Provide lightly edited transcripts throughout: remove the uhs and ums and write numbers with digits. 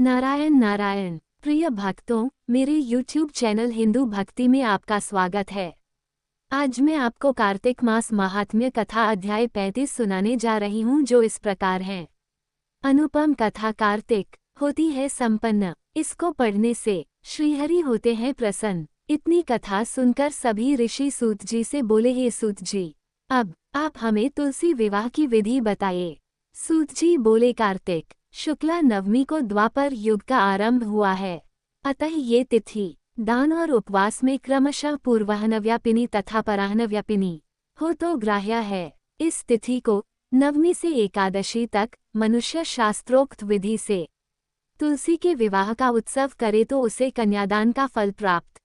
नारायण नारायण। प्रिय भक्तों, मेरे YouTube चैनल हिंदू भक्ति में आपका स्वागत है। आज मैं आपको कार्तिक मास महात्म्य कथा अध्याय 35 सुनाने जा रही हूँ, जो इस प्रकार है। अनुपम कथा कार्तिक होती है संपन्न, इसको पढ़ने से श्रीहरि होते हैं प्रसन्न। इतनी कथा सुनकर सभी ऋषि सूत जी से बोले, हे सूत जी, अब आप हमें तुलसी विवाह की विधि बताइए। सूत जी बोले, कार्तिक शुक्ला नवमी को द्वापर युग का आरंभ हुआ है, अतः ये तिथि दान और उपवास में क्रमशः पूर्वाह्नव्यापिनी तथा पराह्नव्यापिनी हो तो ग्राह्य है। इस तिथि को नवमी से एकादशी तक मनुष्य शास्त्रोक्त विधि से तुलसी के विवाह का उत्सव करे तो उसे कन्यादान का फल प्राप्त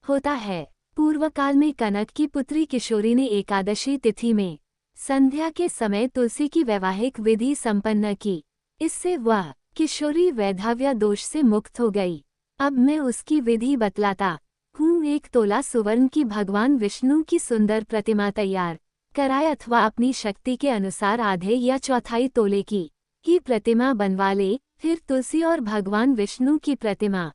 होता है। पूर्व काल में कनक की पुत्री किशोरी ने एकादशी तिथि में संध्या के समय तुलसी की वैवाहिक विधि संपन्न की। इससे वह किशोरी वैधव्य दोष से मुक्त हो गई। अब मैं उसकी विधि बतलाता हूँ। 1 तोला सुवर्ण की भगवान विष्णु की सुंदर प्रतिमा तैयार कराए, अथवा अपनी शक्ति के अनुसार आधे या चौथाई तोले की ही प्रतिमा बनवा ले। फिर तुलसी और भगवान विष्णु की प्रतिमा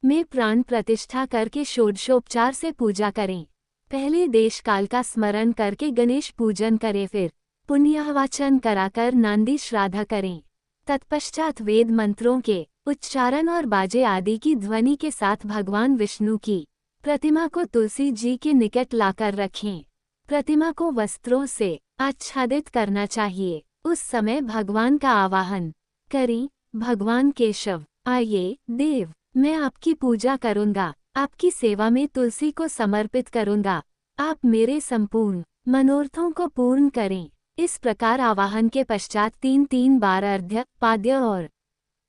में प्राण प्रतिष्ठा करके षोडशोपचार से पूजा करें। पहले देश काल का स्मरण करके गणेश पूजन करें, फिर पुण्यवाचन कराकर नांदी श्राद्ध करें। तत्पश्चात वेद मंत्रों के उच्चारण और बाजे आदि की ध्वनि के साथ भगवान विष्णु की प्रतिमा को तुलसी जी के निकट लाकर रखें। प्रतिमा को वस्त्रों से आच्छादित करना चाहिए। उस समय भगवान का आवाहन करें, भगवान केशव आइए देव, मैं आपकी पूजा करूंगा, आपकी सेवा में तुलसी को समर्पित करूंगा, आप मेरे संपूर्ण मनोरथों को पूर्ण करें। इस प्रकार आवाहन के पश्चात 3 बार अर्घ्य, पाद्य और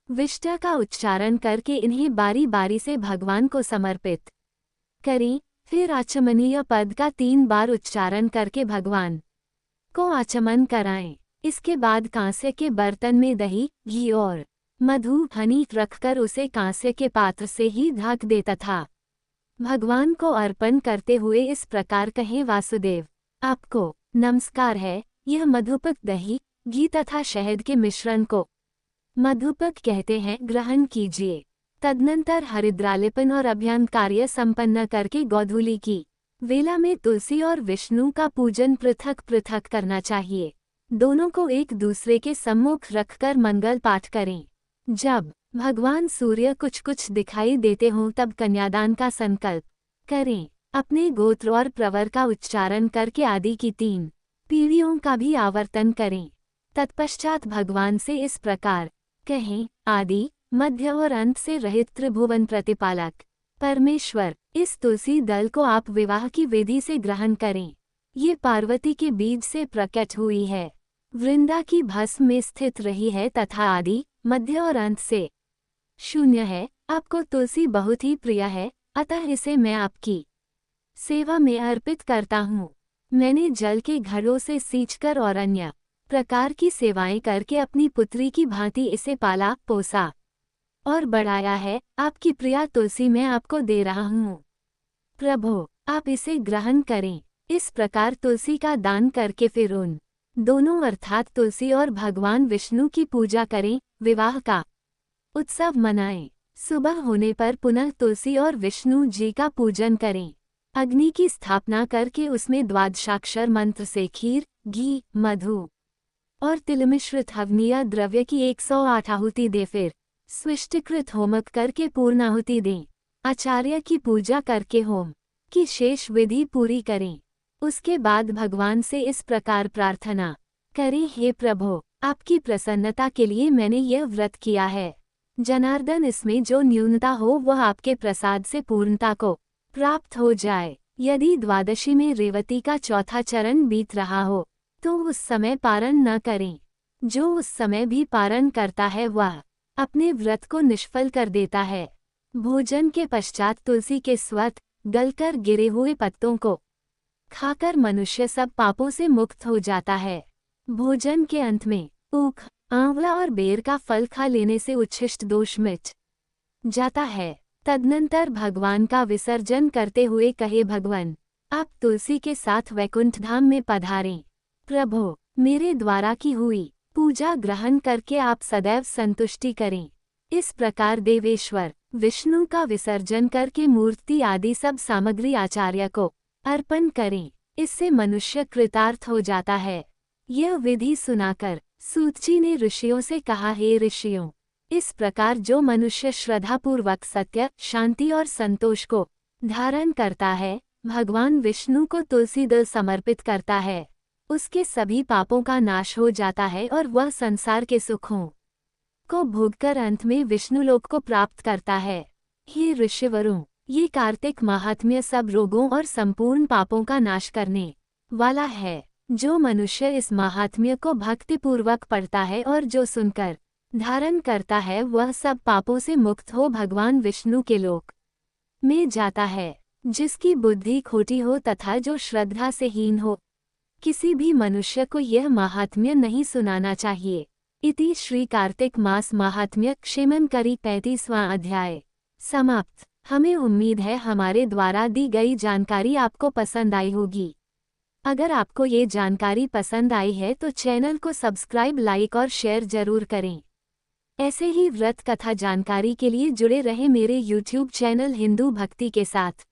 विष्टा का उच्चारण करके इन्हें बारी बारी से भगवान को समर्पित करें। फिर आचमनीय पद का 3 बार उच्चारण करके भगवान को आचमन कराएं। इसके बाद कांसे के बर्तन में दही, घी और मधु हनी रखकर उसे कांसे के पात्र से ही ढक दे तथा भगवान को अर्पण करते हुए इस प्रकार कहें, वासुदेव आपको नमस्कार है। यह मधुपक दही, घी तथा शहद के मिश्रण को मधुपक कहते हैं, ग्रहण कीजिए। तदनंतर हरिद्रालेपन और अभ्यंग कार्य संपन्न करके गोधूली की वेला में तुलसी और विष्णु का पूजन पृथक पृथक करना चाहिए। दोनों को एक दूसरे के सम्मुख रखकर मंगल पाठ करें। जब भगवान सूर्य कुछ कुछ दिखाई देते हों तब कन्यादान का संकल्प करें। अपने गोत्र और प्रवर का उच्चारण करके आदि की 3 पीढ़ियों का भी आवर्तन करें। तत्पश्चात भगवान से इस प्रकार कहें, आदि मध्य और अंत से रहित त्रिभुवन प्रतिपालक परमेश्वर, इस तुलसी दल को आप विवाह की विधि से ग्रहण करें। ये पार्वती के बीज से प्रकट हुई है, वृंदा की भस्म में स्थित रही है तथा आदि मध्य और अंत से शून्य है। आपको तुलसी बहुत ही प्रिय है, अतः इसे मैं आपकी सेवा में अर्पित करता हूँ। मैंने जल के घड़ों से सींचकर और अन्य प्रकार की सेवाएं करके अपनी पुत्री की भांति इसे पाला पोसा और बढ़ाया है। आपकी प्रिया तुलसी मैं आपको दे रहा हूँ, प्रभु आप इसे ग्रहण करें। इस प्रकार तुलसी का दान करके फिर उन दोनों अर्थात तुलसी और भगवान विष्णु की पूजा करें, विवाह का उत्सव मनाएं। सुबह होने पर पुनः तुलसी और विष्णु जी का पूजन करें। अग्नि की स्थापना करके उसमें द्वादशाक्षर मंत्र से खीर, घी, मधु और तिल मिश्रित हवनीय द्रव्य की 108 आहुति दे। फिर स्विष्टिकृत होमक करके पूर्णाहुति दें। आचार्य की पूजा करके होम की शेष विधि पूरी करें। उसके बाद भगवान से इस प्रकार प्रार्थना करें, हे प्रभु आपकी प्रसन्नता के लिए मैंने यह व्रत किया है। जनार्दन इसमें जो न्यूनता हो वह आपके प्रसाद से पूर्णता को प्राप्त हो जाए। यदि द्वादशी में रेवती का चौथा चरण बीत रहा हो तो उस समय पारण न करें। जो उस समय भी पारण करता है वह अपने व्रत को निष्फल कर देता है। भोजन के पश्चात तुलसी के स्वत गलकर गिरे हुए पत्तों को खाकर मनुष्य सब पापों से मुक्त हो जाता है। भोजन के अंत में ऊख, आंवला और बेर का फल खा लेने से उच्छिष्ट दोष मिट जाता है। तदनंतर भगवान का विसर्जन करते हुए कहे, भगवान आप तुलसी के साथ वैकुंठ धाम में पधारें। प्रभु मेरे द्वारा की हुई पूजा ग्रहण करके आप सदैव संतुष्टि करें। इस प्रकार देवेश्वर विष्णु का विसर्जन करके मूर्ति आदि सब सामग्री आचार्य को अर्पण करें। इससे मनुष्य कृतार्थ हो जाता है। यह विधि सुनाकर सूतजी ने ऋषियों से कहा, हे ऋषियों, इस प्रकार जो मनुष्य श्रद्धापूर्वक सत्य, शांति और संतोष को धारण करता है, भगवान विष्णु को तुलसी दल समर्पित करता है, उसके सभी पापों का नाश हो जाता है और वह संसार के सुखों को भोगकर अंत में विष्णुलोक को प्राप्त करता है। हे ऋषिवरों, ये कार्तिक महात्म्य सब रोगों और संपूर्ण पापों का नाश करने वाला है। जो मनुष्य इस महात्म्य को भक्तिपूर्वक पढ़ता है और जो सुनकर धारण करता है, वह सब पापों से मुक्त हो भगवान विष्णु के लोक में जाता है। जिसकी बुद्धि खोटी हो तथा जो श्रद्धा से हीन हो, किसी भी मनुष्य को यह महात्म्य नहीं सुनाना चाहिए। इति श्री कार्तिक मास महात्म्य क्षेमनकरी 35वां अध्याय समाप्त। हमें उम्मीद है हमारे द्वारा दी गई जानकारी आपको पसंद आई होगी। अगर आपको ये जानकारी पसंद आई है तो चैनल को सब्सक्राइब, लाइक और शेयर जरूर करें। ऐसे ही व्रत कथा जानकारी के लिए जुड़े रहे मेरे YouTube चैनल हिंदू भक्ति के साथ।